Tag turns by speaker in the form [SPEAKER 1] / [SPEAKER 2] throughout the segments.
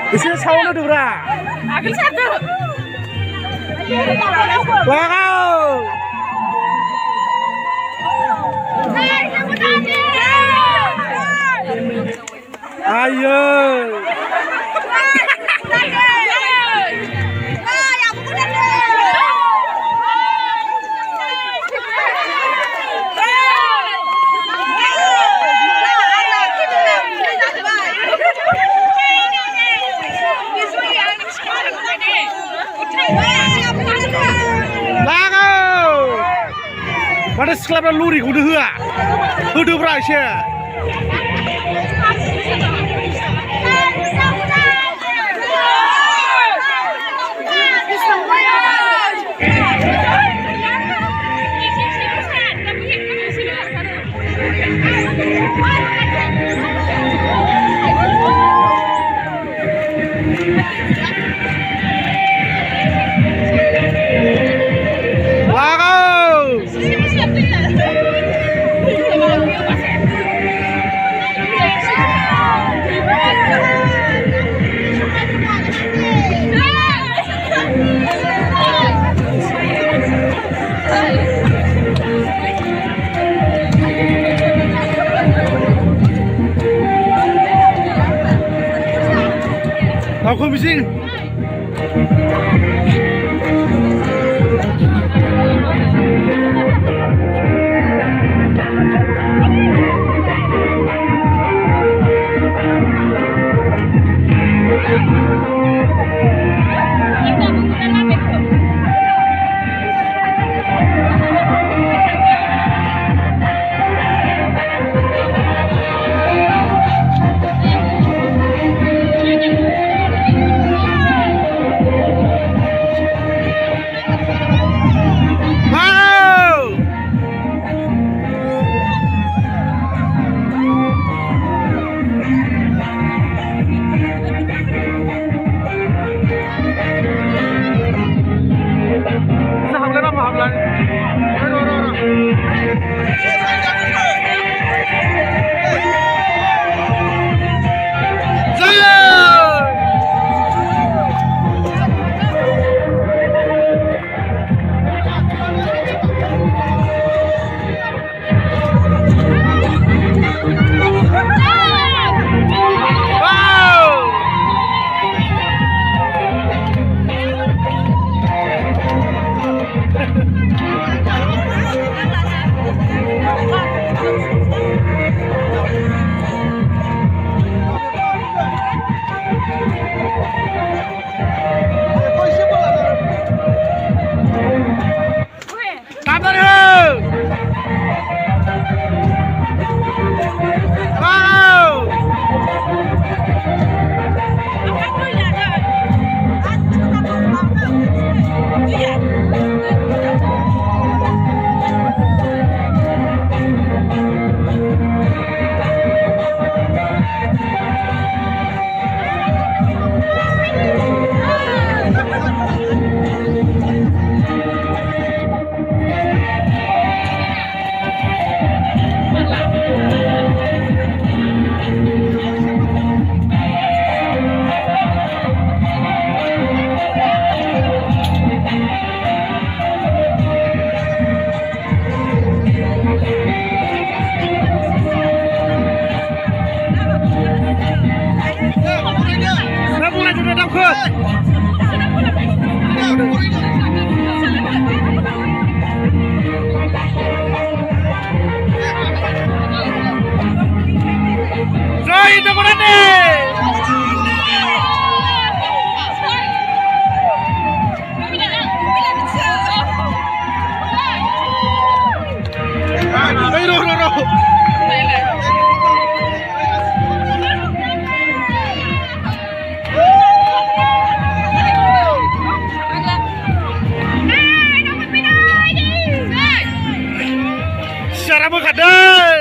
[SPEAKER 1] Bisa sauna dura.
[SPEAKER 2] Aku satu.
[SPEAKER 1] Wow. Ayo. Mana sekelapa luri kudu hua, kudu berasya. Aku bising. Cara berkadal.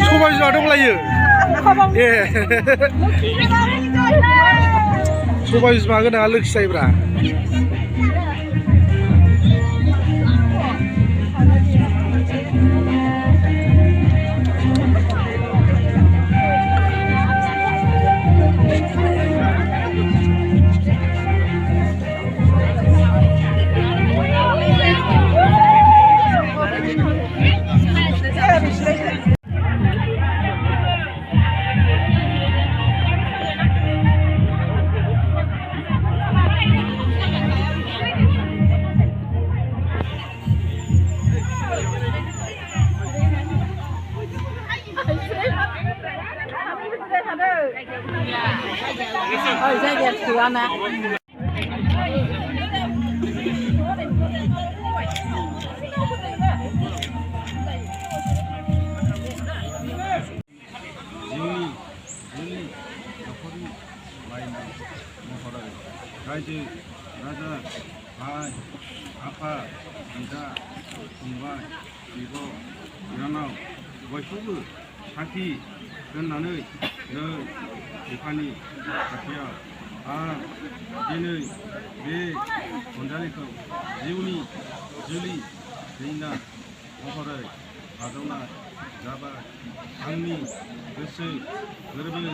[SPEAKER 1] सबाय बिमा दंलायो ए सबाय बिमा गोनाङा लोखि जायोब्रा
[SPEAKER 2] रायजो राजा भाई आफा बिदा फंबाय बिब' बिनानाव बयखौबो साखि दोननानै नों बिफानि खाथियाव आं दिनै बे अनजालिखौ जिउनि जुलि दैना महरै आजावनाय जाबाय आंनि गोसो गोरबो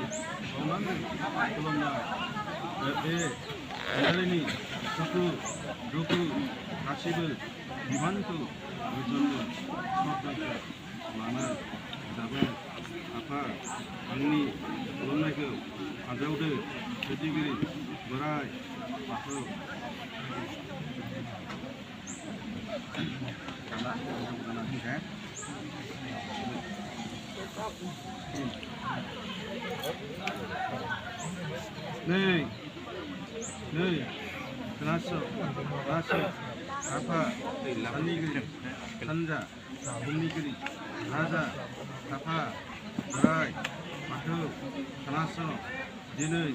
[SPEAKER 2] बावनानै खुलुमनाय बे अनजालिनि सुखु दुखु गासिबो बिबानखौ गोजोननो सहायखौ लानाय जाबाय आफा आंनि खुलुमनायखौ आजावदो सोरजिगिरि बोराय बाथौ नै खोनासं आफा साननिगिरि सानजा भुमनिगिरि राजा आफा बोराय बाथौ खोनासं दिनै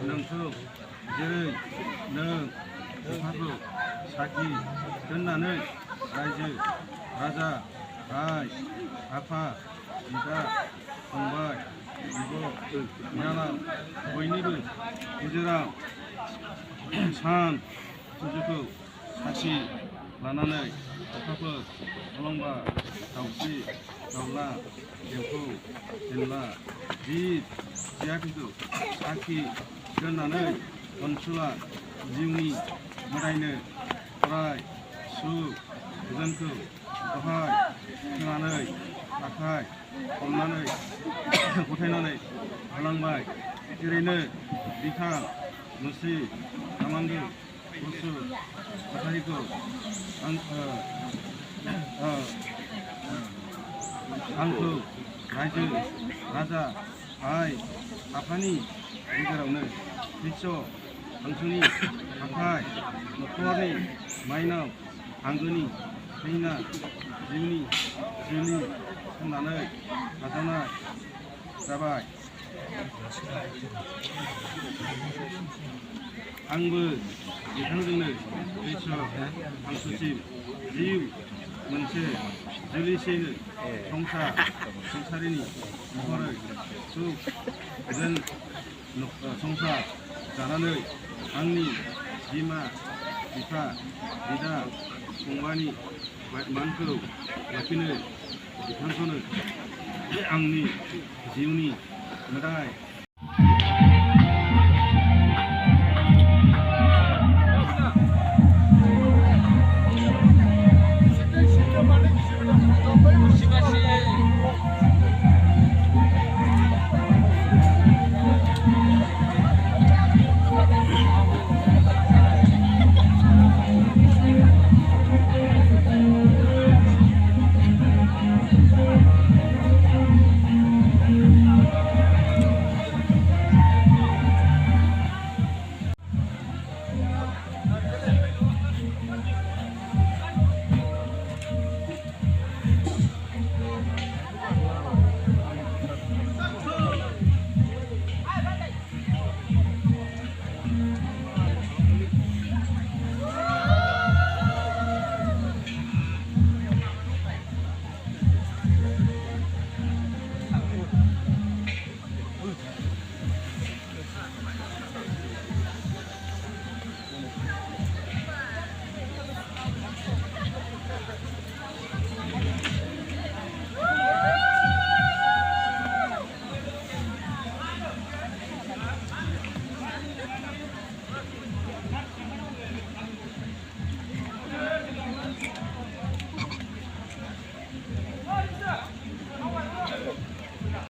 [SPEAKER 2] नोंखौ जेरै नों बिफाखौ साखि दोननानै रायजो राजा भाई आफा बिदा फंबाय बिब' बिनानाव बयनिबो गेजेराव सान सुजुखौ साखि लानानै अखाफोर अलंबा दाउस्रि दाउला एम्फौ एनला जिब जियाफोरखौ साखि दोननानै अनसुला जिउनि मोदायनो अराय सुख गोजोनखौ दहाय होनानै आखाय हमनानै गथायनानै होलांबाय ओरैनो बिखा मुसि नामांगौ गुसु थासारिखौ आंखौ रायजो राजा भाई आफानि गेजेरावनो बिश्व हांसोनि आखाय नखरनि माइनाव आंगोनि खैना जिउनि जुलि होननानै आजावनाय जाबाय आंबो बिथांजोंनो बिश्व हांसोसिम जिउ मोनसे जुलिसेनो संसारिनि महरै सुख गोजोन संसार जानानै आंनि बिमा बिफा बिदा फंबायनि मानखौ लाखिनो बिथांखौनो आंनि जिउनि मोदाय